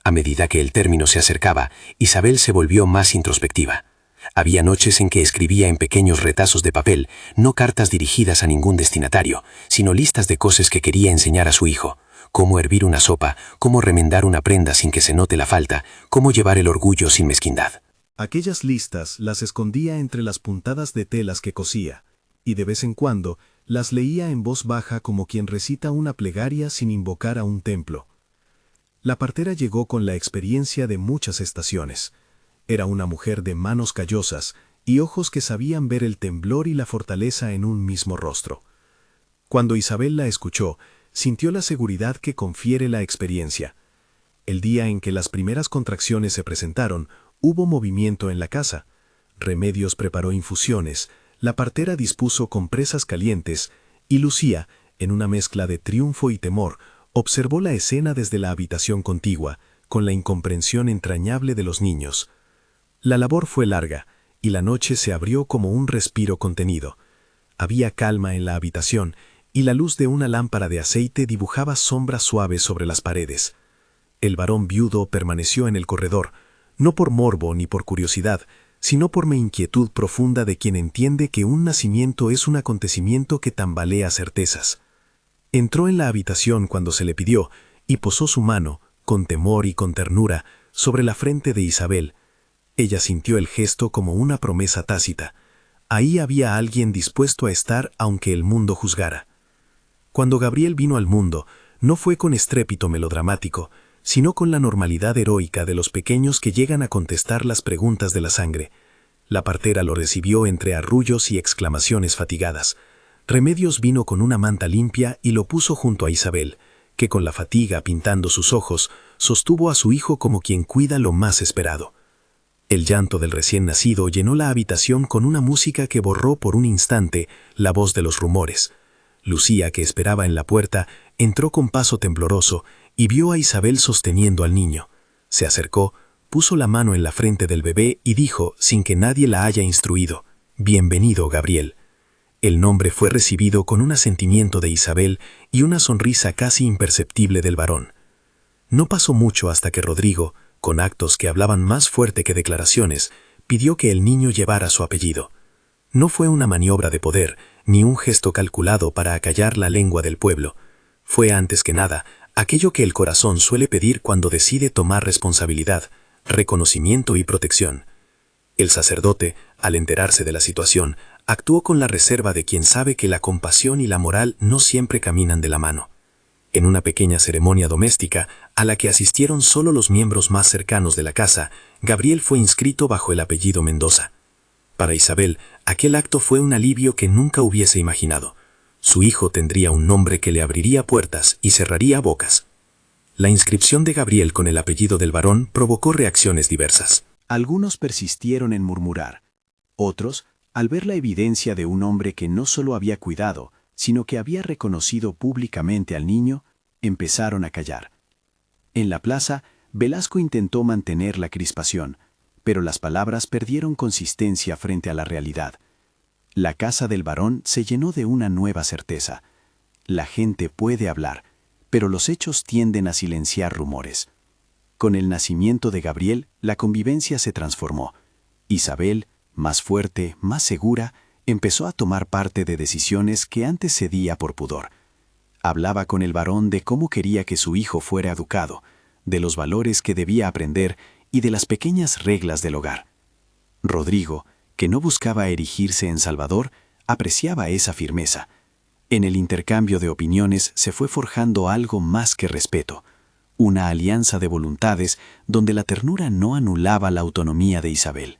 A medida que el término se acercaba, Isabel se volvió más introspectiva. Había noches en que escribía en pequeños retazos de papel, no cartas dirigidas a ningún destinatario, sino listas de cosas que quería enseñar a su hijo: cómo hervir una sopa, cómo remendar una prenda sin que se note la falta, cómo llevar el orgullo sin mezquindad. Aquellas listas las escondía entre las puntadas de telas que cosía, y de vez en cuando las leía en voz baja como quien recita una plegaria sin invocar a un templo. La partera llegó con la experiencia de muchas estaciones. Era una mujer de manos callosas y ojos que sabían ver el temblor y la fortaleza en un mismo rostro. Cuando Isabel la escuchó, sintió la seguridad que confiere la experiencia. El día en que las primeras contracciones se presentaron, hubo movimiento en la casa. Remedios preparó infusiones, la partera dispuso compresas calientes, y Lucía, en una mezcla de triunfo y temor, observó la escena desde la habitación contigua, con la incomprensión entrañable de los niños. La labor fue larga, y la noche se abrió como un respiro contenido. Había calma en la habitación, y la luz de una lámpara de aceite dibujaba sombras suaves sobre las paredes. El varón viudo permaneció en el corredor, no por morbo ni por curiosidad, sino por mi inquietud profunda de quien entiende que un nacimiento es un acontecimiento que tambalea certezas. Entró en la habitación cuando se le pidió, y posó su mano, con temor y con ternura, sobre la frente de Isabel. Ella sintió el gesto como una promesa tácita. Ahí había alguien dispuesto a estar aunque el mundo juzgara. Cuando Gabriel vino al mundo, no fue con estrépito melodramático, sino con la normalidad heroica de los pequeños que llegan a contestar las preguntas de la sangre. La partera lo recibió entre arrullos y exclamaciones fatigadas. Remedios vino con una manta limpia y lo puso junto a Isabel, que con la fatiga pintando sus ojos, sostuvo a su hijo como quien cuida lo más esperado. El llanto del recién nacido llenó la habitación con una música que borró por un instante la voz de los rumores. Lucía, que esperaba en la puerta, entró con paso tembloroso y vio a Isabel sosteniendo al niño. Se acercó, puso la mano en la frente del bebé y dijo, sin que nadie la haya instruido: «Bienvenido, Gabriel». El nombre fue recibido con un asentimiento de Isabel y una sonrisa casi imperceptible del varón. No pasó mucho hasta que Rodrigo, con actos que hablaban más fuerte que declaraciones, pidió que el niño llevara su apellido. No fue una maniobra de poder, ni un gesto calculado para acallar la lengua del pueblo. Fue antes que nada aquello que el corazón suele pedir cuando decide tomar responsabilidad, reconocimiento y protección. El sacerdote, al enterarse de la situación, actuó con la reserva de quien sabe que la compasión y la moral no siempre caminan de la mano. En una pequeña ceremonia doméstica, a la que asistieron solo los miembros más cercanos de la casa, Gabriel fue inscrito bajo el apellido Mendoza. Para Isabel, aquel acto fue un alivio que nunca hubiese imaginado. Su hijo tendría un nombre que le abriría puertas y cerraría bocas. La inscripción de Gabriel con el apellido del varón provocó reacciones diversas. Algunos persistieron en murmurar. Otros, al ver la evidencia de un hombre que no solo había cuidado, sino que había reconocido públicamente al niño, empezaron a callar. En la plaza, Velasco intentó mantener la crispación, pero las palabras perdieron consistencia frente a la realidad. La casa del varón se llenó de una nueva certeza. La gente puede hablar, pero los hechos tienden a silenciar rumores. Con el nacimiento de Gabriel, la convivencia se transformó. Isabel, más fuerte, más segura, empezó a tomar parte de decisiones que antes cedía por pudor. Hablaba con el varón de cómo quería que su hijo fuera educado, de los valores que debía aprender y de las pequeñas reglas del hogar. Rodrigo, que no buscaba erigirse en salvador, apreciaba esa firmeza. En el intercambio de opiniones se fue forjando algo más que respeto, una alianza de voluntades donde la ternura no anulaba la autonomía de Isabel.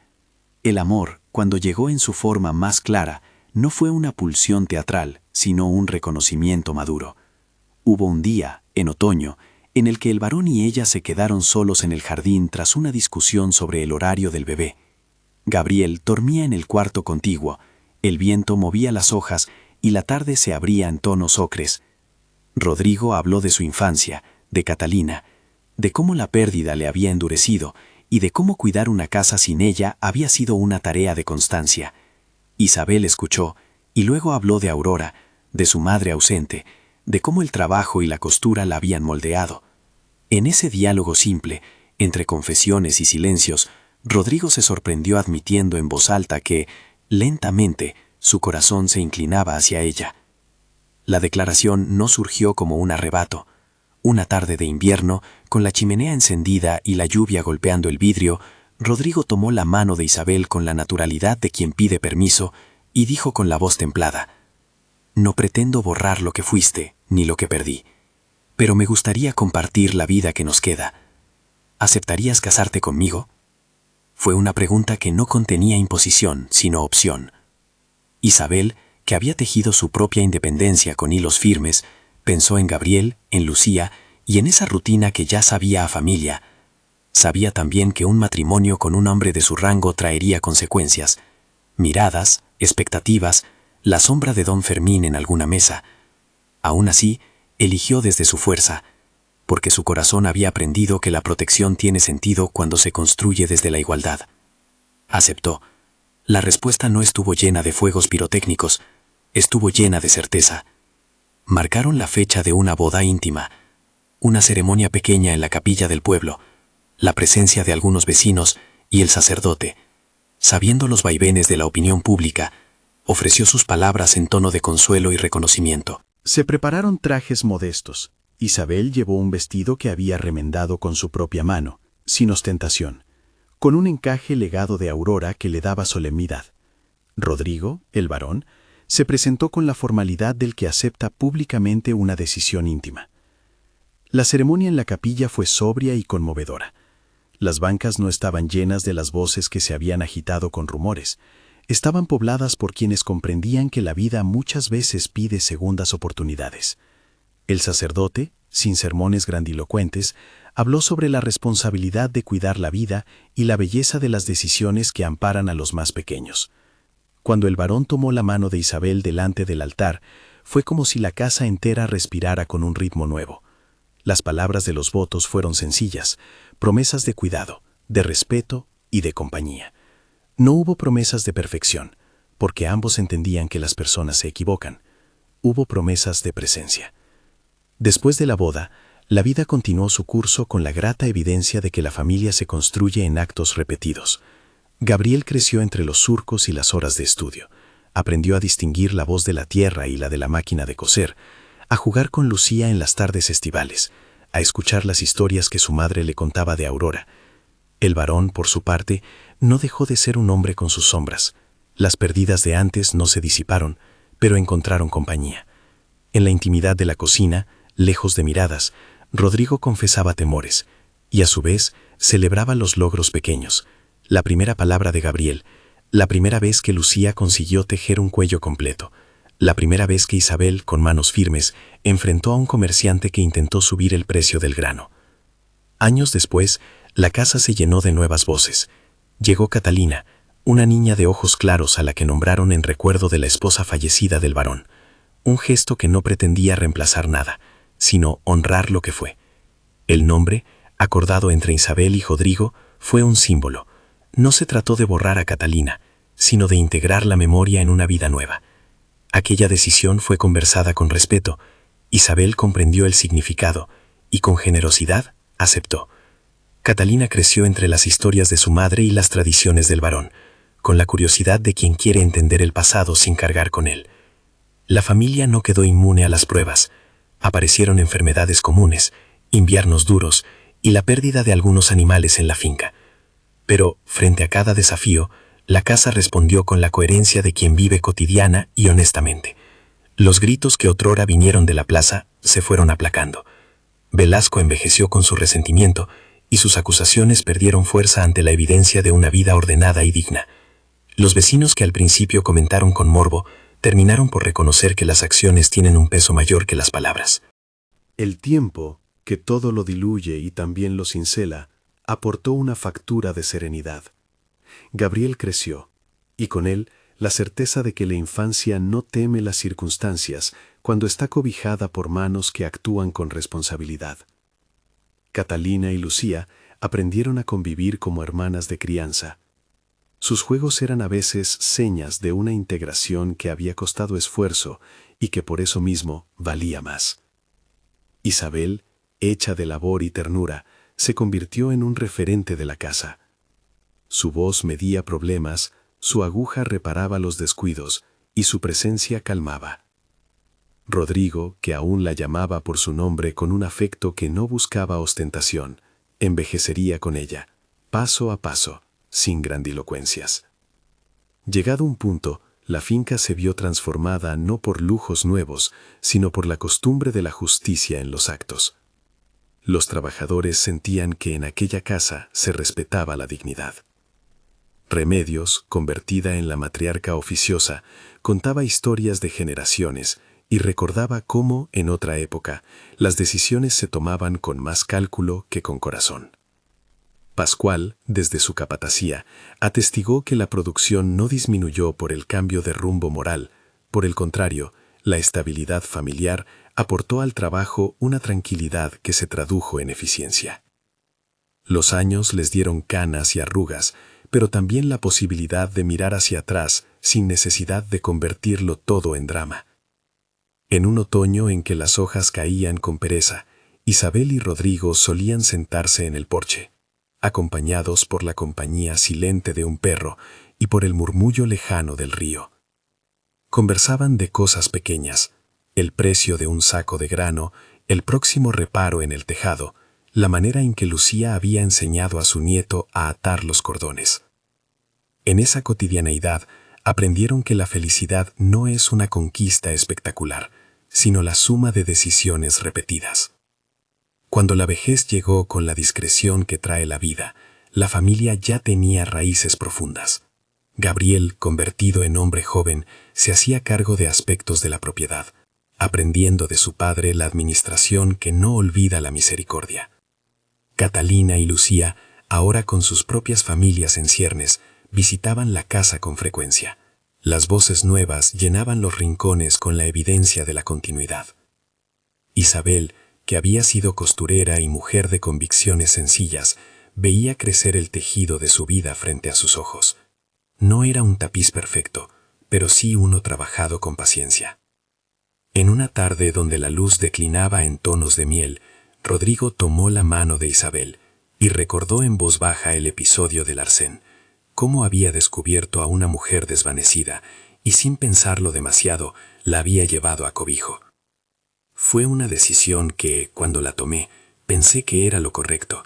El amor, cuando llegó en su forma más clara, no fue una pulsión teatral, sino un reconocimiento maduro. Hubo un día, en otoño, en el que el varón y ella se quedaron solos en el jardín tras una discusión sobre el horario del bebé. Gabriel dormía en el cuarto contiguo, el viento movía las hojas y la tarde se abría en tonos ocres. Rodrigo habló de su infancia, de Catalina, de cómo la pérdida le había endurecido y de cómo cuidar una casa sin ella había sido una tarea de constancia. Isabel escuchó y luego habló de Aurora, de su madre ausente, de cómo el trabajo y la costura la habían moldeado. En ese diálogo simple, entre confesiones y silencios, Rodrigo se sorprendió admitiendo en voz alta que, lentamente, su corazón se inclinaba hacia ella. La declaración no surgió como un arrebato. Una tarde de invierno, con la chimenea encendida y la lluvia golpeando el vidrio, Rodrigo tomó la mano de Isabel con la naturalidad de quien pide permiso y dijo con la voz templada: «No pretendo borrar lo que fuiste, ni lo que perdí, pero me gustaría compartir la vida que nos queda. ¿Aceptarías casarte conmigo?». Fue una pregunta que no contenía imposición, sino opción. Isabel, que había tejido su propia independencia con hilos firmes, pensó en Gabriel, en Lucía y en esa rutina que ya sabía a familia. Sabía también que un matrimonio con un hombre de su rango traería consecuencias. Miradas, expectativas, la sombra de don Fermín en alguna mesa. Aún así, eligió desde su fuerza, porque su corazón había aprendido que la protección tiene sentido cuando se construye desde la igualdad. Aceptó. La respuesta no estuvo llena de fuegos pirotécnicos, estuvo llena de certeza. Marcaron la fecha de una boda íntima, una ceremonia pequeña en la capilla del pueblo, la presencia de algunos vecinos y el sacerdote, sabiendo los vaivenes de la opinión pública, ofreció sus palabras en tono de consuelo y reconocimiento. Se prepararon trajes modestos. Isabel llevó un vestido que había remendado con su propia mano, sin ostentación, con un encaje legado de Aurora que le daba solemnidad. Rodrigo, el varón, se presentó con la formalidad del que acepta públicamente una decisión íntima. La ceremonia en la capilla fue sobria y conmovedora. Las bancas no estaban llenas de las voces que se habían agitado con rumores. Estaban pobladas por quienes comprendían que la vida muchas veces pide segundas oportunidades. El sacerdote, sin sermones grandilocuentes, habló sobre la responsabilidad de cuidar la vida y la belleza de las decisiones que amparan a los más pequeños. Cuando el varón tomó la mano de Isabel delante del altar, fue como si la casa entera respirara con un ritmo nuevo. Las palabras de los votos fueron sencillas, promesas de cuidado, de respeto y de compañía. No hubo promesas de perfección, porque ambos entendían que las personas se equivocan. Hubo promesas de presencia. Después de la boda, la vida continuó su curso con la grata evidencia de que la familia se construye en actos repetidos. Gabriel creció entre los surcos y las horas de estudio. Aprendió a distinguir la voz de la tierra y la de la máquina de coser, a jugar con Lucía en las tardes estivales, a escuchar las historias que su madre le contaba de Aurora. El varón, por su parte, no dejó de ser un hombre con sus sombras. Las perdidas de antes no se disiparon, pero encontraron compañía. En la intimidad de la cocina, lejos de miradas, Rodrigo confesaba temores, y a su vez celebraba los logros pequeños. La primera palabra de Gabriel, la primera vez que Lucía consiguió tejer un cuello completo, la primera vez que Isabel, con manos firmes, enfrentó a un comerciante que intentó subir el precio del grano. Años después, la casa se llenó de nuevas voces. Llegó Catalina, una niña de ojos claros a la que nombraron en recuerdo de la esposa fallecida del varón. Un gesto que no pretendía reemplazar nada, sino honrar lo que fue. El nombre, acordado entre Isabel y Rodrigo, fue un símbolo. No se trató de borrar a Catalina, sino de integrar la memoria en una vida nueva. Aquella decisión fue conversada con respeto. Isabel comprendió el significado y con generosidad aceptó. Catalina creció entre las historias de su madre y las tradiciones del varón, con la curiosidad de quien quiere entender el pasado sin cargar con él. La familia no quedó inmune a las pruebas. Aparecieron enfermedades comunes, inviernos duros y la pérdida de algunos animales en la finca. Pero, frente a cada desafío, la casa respondió con la coherencia de quien vive cotidiana y honestamente. Los gritos que otrora vinieron de la plaza se fueron aplacando. Velasco envejeció con su resentimiento y sus acusaciones perdieron fuerza ante la evidencia de una vida ordenada y digna. Los vecinos que al principio comentaron con morbo terminaron por reconocer que las acciones tienen un peso mayor que las palabras. El tiempo, que todo lo diluye y también lo cincela, aportó una factura de serenidad. Gabriel creció, y con él la certeza de que la infancia no teme las circunstancias cuando está cobijada por manos que actúan con responsabilidad. Catalina y Lucía aprendieron a convivir como hermanas de crianza. Sus juegos eran a veces señas de una integración que había costado esfuerzo y que por eso mismo valía más. Isabel, hecha de labor y ternura, se convirtió en un referente de la casa. Su voz medía problemas, su aguja reparaba los descuidos y su presencia calmaba. Rodrigo, que aún la llamaba por su nombre con un afecto que no buscaba ostentación, envejecería con ella, paso a paso, sin grandilocuencias. Llegado un punto, la finca se vio transformada no por lujos nuevos, sino por la costumbre de la justicia en los actos. Los trabajadores sentían que en aquella casa se respetaba la dignidad. Remedios, convertida en la matriarca oficiosa, contaba historias de generaciones y recordaba cómo, en otra época, las decisiones se tomaban con más cálculo que con corazón. Pascual, desde su capatacía, atestigó que la producción no disminuyó por el cambio de rumbo moral. Por el contrario, la estabilidad familiar aportó al trabajo una tranquilidad que se tradujo en eficiencia. Los años les dieron canas y arrugas, pero también la posibilidad de mirar hacia atrás sin necesidad de convertirlo todo en drama. En un otoño en que las hojas caían con pereza, Isabel y Rodrigo solían sentarse en el porche, acompañados por la compañía silente de un perro y por el murmullo lejano del río. Conversaban de cosas pequeñas, el precio de un saco de grano, el próximo reparo en el tejado, la manera en que Lucía había enseñado a su nieto a atar los cordones. En esa cotidianeidad aprendieron que la felicidad no es una conquista espectacular, sino la suma de decisiones repetidas. Cuando la vejez llegó con la discreción que trae la vida, la familia ya tenía raíces profundas. Gabriel, convertido en hombre joven, se hacía cargo de aspectos de la propiedad, aprendiendo de su padre la administración que no olvida la misericordia. Catalina y Lucía, ahora con sus propias familias en ciernes, visitaban la casa con frecuencia. Las voces nuevas llenaban los rincones con la evidencia de la continuidad. Isabel, que había sido costurera y mujer de convicciones sencillas, veía crecer el tejido de su vida frente a sus ojos. No era un tapiz perfecto, pero sí uno trabajado con paciencia. En una tarde donde la luz declinaba en tonos de miel, Rodrigo tomó la mano de Isabel y recordó en voz baja el episodio del arcén, cómo había descubierto a una mujer desvanecida y sin pensarlo demasiado la había llevado a cobijo. Fue una decisión que, cuando la tomé, pensé que era lo correcto,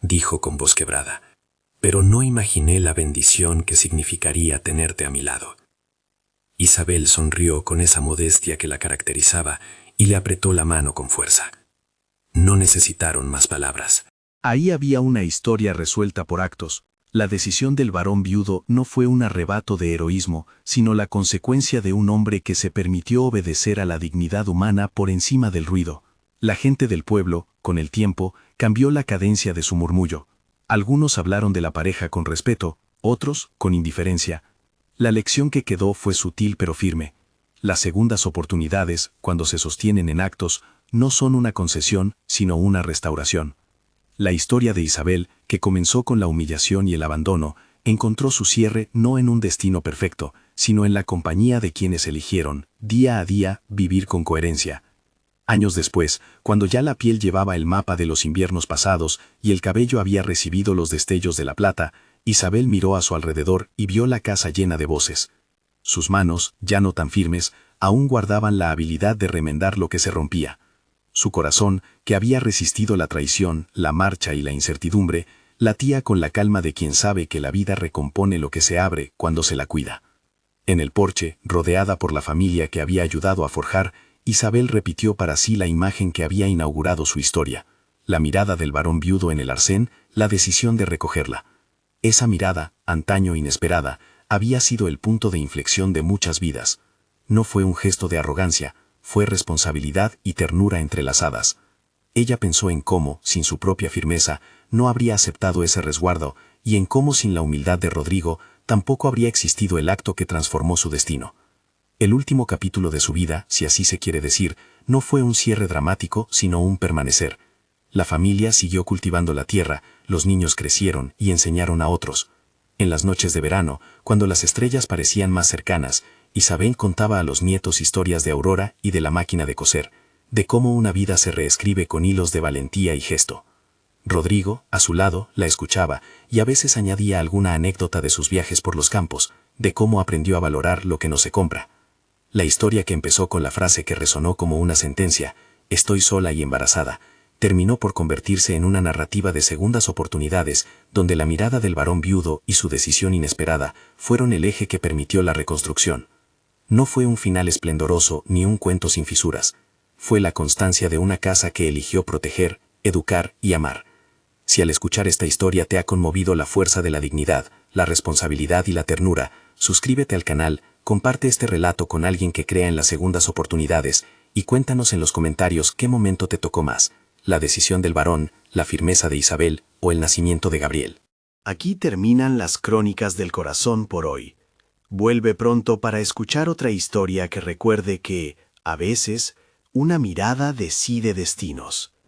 dijo con voz quebrada, pero no imaginé la bendición que significaría tenerte a mi lado. Isabel sonrió con esa modestia que la caracterizaba y le apretó la mano con fuerza. No necesitaron más palabras. Ahí había una historia resuelta por actos. La decisión del varón viudo no fue un arrebato de heroísmo, sino la consecuencia de un hombre que se permitió obedecer a la dignidad humana por encima del ruido. La gente del pueblo, con el tiempo, cambió la cadencia de su murmullo. Algunos hablaron de la pareja con respeto, otros con indiferencia. La lección que quedó fue sutil pero firme. Las segundas oportunidades, cuando se sostienen en actos, no son una concesión, sino una restauración. La historia de Isabel, que comenzó con la humillación y el abandono, encontró su cierre no en un destino perfecto, sino en la compañía de quienes eligieron, día a día, vivir con coherencia. Años después, cuando ya la piel llevaba el mapa de los inviernos pasados y el cabello había recibido los destellos de la plata, Isabel miró a su alrededor y vio la casa llena de voces. Sus manos, ya no tan firmes, aún guardaban la habilidad de remendar lo que se rompía. Su corazón, que había resistido la traición, la marcha y la incertidumbre, latía con la calma de quien sabe que la vida recompone lo que se abre cuando se la cuida. En el porche, rodeada por la familia que había ayudado a forjar, Isabel repitió para sí la imagen que había inaugurado su historia. La mirada del varón viudo en el arcén, la decisión de recogerla. Esa mirada, antaño inesperada, había sido el punto de inflexión de muchas vidas. No fue un gesto de arrogancia, fue responsabilidad y ternura entrelazadas. Ella pensó en cómo, sin su propia firmeza, no habría aceptado ese resguardo, y en cómo sin la humildad de Rodrigo, tampoco habría existido el acto que transformó su destino. El último capítulo de su vida, si así se quiere decir, no fue un cierre dramático, sino un permanecer. La familia siguió cultivando la tierra, los niños crecieron y enseñaron a otros. En las noches de verano, cuando las estrellas parecían más cercanas, Isabel contaba a los nietos historias de Aurora y de la máquina de coser, de cómo una vida se reescribe con hilos de valentía y gesto. Rodrigo, a su lado, la escuchaba y a veces añadía alguna anécdota de sus viajes por los campos, de cómo aprendió a valorar lo que no se compra. La historia que empezó con la frase que resonó como una sentencia, «Estoy sola y embarazada», terminó por convertirse en una narrativa de segundas oportunidades, donde la mirada del varón viudo y su decisión inesperada fueron el eje que permitió la reconstrucción. No fue un final esplendoroso ni un cuento sin fisuras. Fue la constancia de una casa que eligió proteger, educar y amar. Si al escuchar esta historia te ha conmovido la fuerza de la dignidad, la responsabilidad y la ternura, suscríbete al canal, comparte este relato con alguien que crea en las segundas oportunidades y cuéntanos en los comentarios qué momento te tocó más, la decisión del varón, la firmeza de Isabel o el nacimiento de Gabriel. Aquí terminan las crónicas del corazón por hoy. Vuelve pronto para escuchar otra historia que recuerde que, a veces, una mirada decide destinos.